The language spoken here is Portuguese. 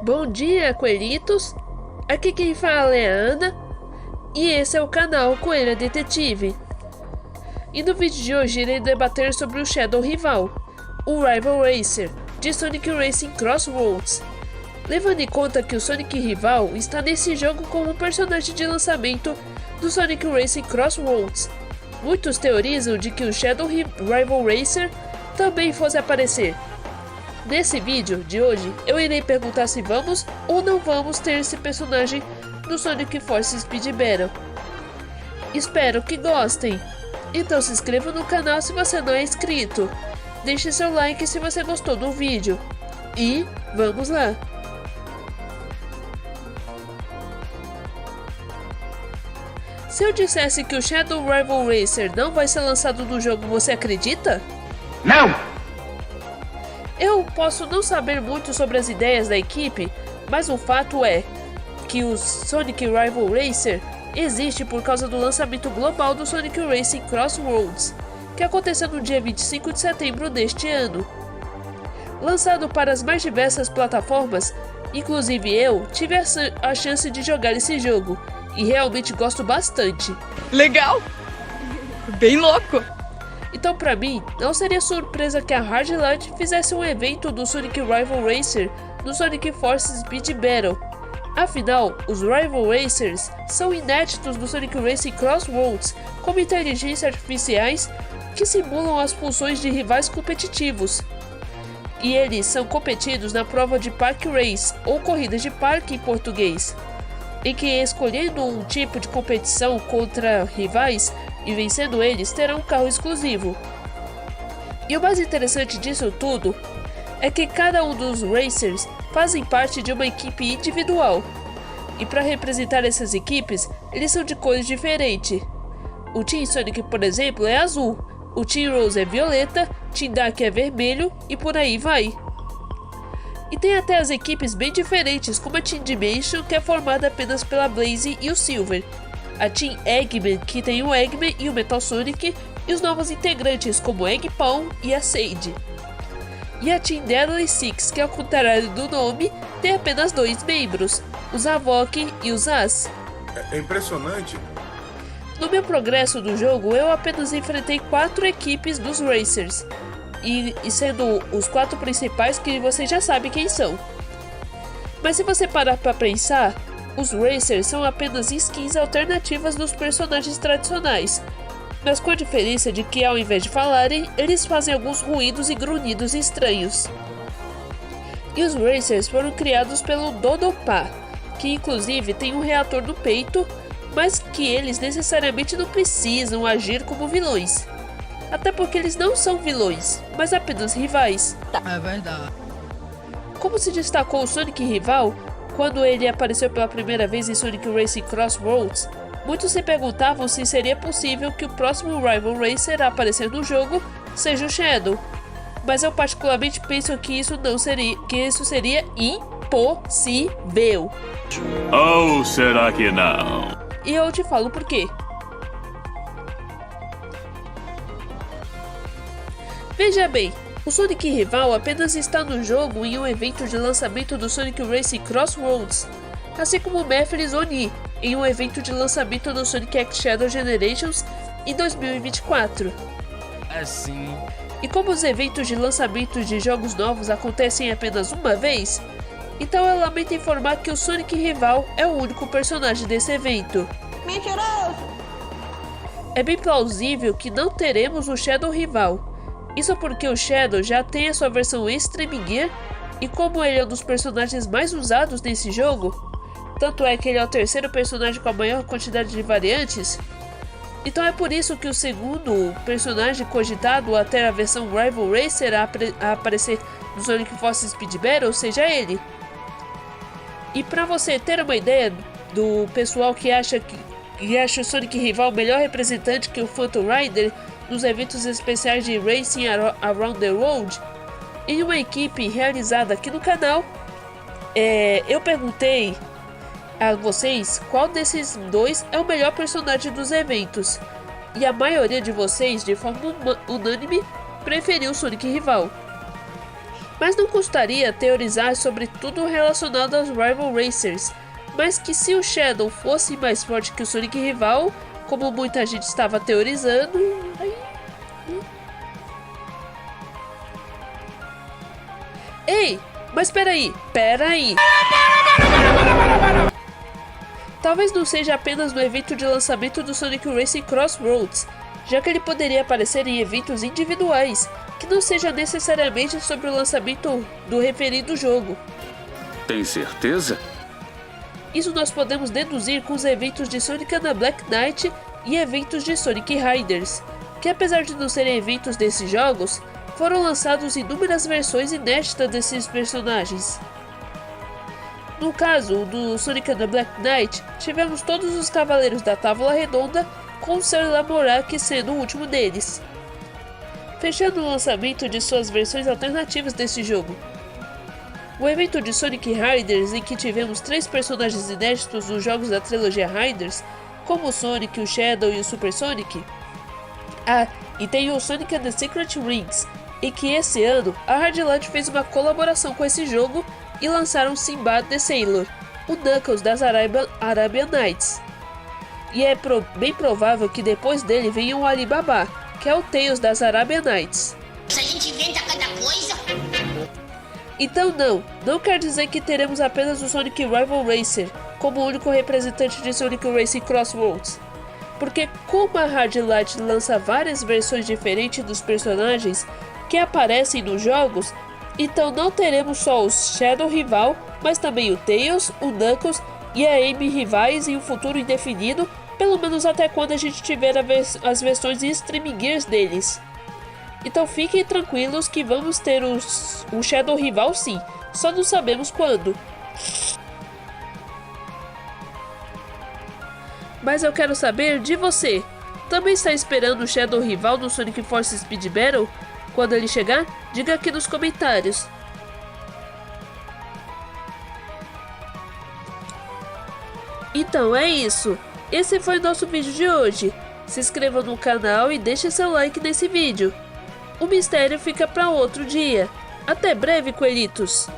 Bom dia, coelhitos! Aqui quem fala é a Ana e esse é o canal Coelha Detetive. E no vídeo de hoje irei debater sobre o Shadow Rival, o Rival Racer, de Sonic Racing Crossroads. Levando em conta que o Sonic Rival está nesse jogo como personagem de lançamento do Sonic Racing Crossroads, muitos teorizam de que o Shadow Rival Racer também fosse aparecer. Nesse vídeo de hoje, eu irei perguntar se vamos ou não vamos ter esse personagem no Sonic Force Speed Battle. Espero que gostem! Então se inscreva no canal se você não é inscrito. Deixe seu like se você gostou do vídeo. E vamos lá! Se eu dissesse que o Shadow Rival Racer não vai ser lançado no jogo, você acredita? Não! Eu posso não saber muito sobre as ideias da equipe, mas o fato é que o Sonic Rival Racer existe por causa do lançamento global do Sonic Racing Crossroads, que aconteceu no dia 25 de setembro deste ano. Lançado para as mais diversas plataformas, inclusive eu tive a chance de jogar esse jogo, e realmente gosto bastante. Legal! Bem louco! Então pra mim, não seria surpresa que a Hardlight fizesse um evento do Sonic Rival Racer no Sonic Force Speed Battle. Afinal, os Rival Racers são inéditos do Sonic Racing Crossroads como inteligências artificiais que simulam as funções de rivais competitivos. E eles são competidos na prova de Park Race, ou corrida de parque em português, em que escolhendo um tipo de competição contra rivais e vencendo eles, terá um carro exclusivo. E o mais interessante disso tudo é que cada um dos racers fazem parte de uma equipe individual. E para representar essas equipes, eles são de cores diferentes. O Team Sonic, por exemplo, é azul, o Team Rose é violeta, Team Dark é vermelho e por aí vai. E tem até as equipes bem diferentes, como a Team Dimension, que é formada apenas pela Blaze e o Silver, a Team Eggman, que tem o Eggman e o Metal Sonic, e os novos integrantes como Eggpawn e a Sage. E a Team Deadly Six, que ao contrário do nome, tem apenas 2 membros, o Zavok e o Zaz. É impressionante. No meu progresso do jogo, eu apenas enfrentei 4 equipes dos Racers, e sendo os 4 principais que você já sabe quem são. Mas se você parar para pensar, os Racers são apenas skins alternativas dos personagens tradicionais, mas com a diferença de que ao invés de falarem, eles fazem alguns ruídos e grunhidos estranhos. E os Racers foram criados pelo Dodopá, que inclusive tem um reator no peito, mas que eles necessariamente não precisam agir como vilões. Até porque eles não são vilões, mas apenas rivais. É verdade. Como se destacou o Sonic Rival, quando ele apareceu pela primeira vez em Sonic Racing Crossroads, muitos se perguntavam se seria possível que o próximo Rival Racer a aparecer no jogo seja o Shadow. Mas eu particularmente penso que isso seria impossível. Ou será que não? E eu te falo por quê. Veja bem, o Sonic Rival apenas está no jogo em um evento de lançamento do Sonic Racing Crossroads, assim como o Mephiles Oni em um evento de lançamento do Sonic X Shadow Generations em 2024. Assim. E como os eventos de lançamento de jogos novos acontecem apenas uma vez, então eu lamento informar que o Sonic Rival é o único personagem desse evento. Mentiroso! É bem plausível que não teremos o Shadow Rival. Isso porque o Shadow já tem a sua versão Extreme Gear, e como ele é um dos personagens mais usados nesse jogo, tanto é que ele é o terceiro personagem com a maior quantidade de variantes, então é por isso que o segundo personagem cogitado a ter a versão Rival Racer a aparecer no Sonic Force Speed Battle seja ele. E pra você ter uma ideia do pessoal que acha o Sonic Rival melhor representante que o Phantom Rider nos eventos especiais de Racing Around the World, em uma equipe realizada aqui no canal, eu perguntei a vocês qual desses dois é o melhor personagem dos eventos, e a maioria de vocês, de forma unânime, preferiu o Sonic Rival. Mas não custaria teorizar sobre tudo relacionado aos Rival Racers, mas que se o Shadow fosse mais forte que o Sonic rival, como muita gente estava teorizando, aí... Ei, mas peraí! Talvez não seja apenas no evento de lançamento do Sonic Racing Crossroads, já que ele poderia aparecer em eventos individuais, que não seja necessariamente sobre o lançamento do referido jogo. Tem certeza? Isso nós podemos deduzir com os eventos de Sonic and the Black Knight e eventos de Sonic Riders, que apesar de não serem eventos desses jogos, foram lançados inúmeras versões inéditas desses personagens. No caso do Sonic and the Black Knight, tivemos todos os Cavaleiros da Távola Redonda, com Sir Lamorak sendo o último deles, fechando o lançamento de suas versões alternativas desse jogo. O evento de Sonic Riders, em que tivemos 3 personagens inéditos dos jogos da trilogia Riders, como o Sonic, o Shadow e o Super Sonic. E tem o Sonic and the Secret Rings, em que esse ano a Hardline fez uma colaboração com esse jogo e lançaram Sinbad the Sailor, o Knuckles das Arabian Nights. E é bem provável que depois dele venha o Alibaba, que é o Tails das Arabian Nights. A gente inventa cada coisa. Então não quer dizer que teremos apenas o Sonic Rival Racer como único representante de Sonic Racing Crossroads. Porque como a Hardline lança várias versões diferentes dos personagens que aparecem nos jogos, então não teremos só o Shadow rival, mas também o Tails, o Knuckles e a Amy rivais em um futuro indefinido, pelo menos até quando a gente tiver as versões Streaming Gears deles. Então fiquem tranquilos que vamos ter o Shadow rival sim, só não sabemos quando. Mas eu quero saber de você. Também está esperando o Shadow rival no Sonic Force Speed Battle? Quando ele chegar, diga aqui nos comentários. Então é isso. Esse foi o nosso vídeo de hoje. Se inscreva no canal e deixe seu like nesse vídeo. O mistério fica para outro dia. Até breve, coelhitos!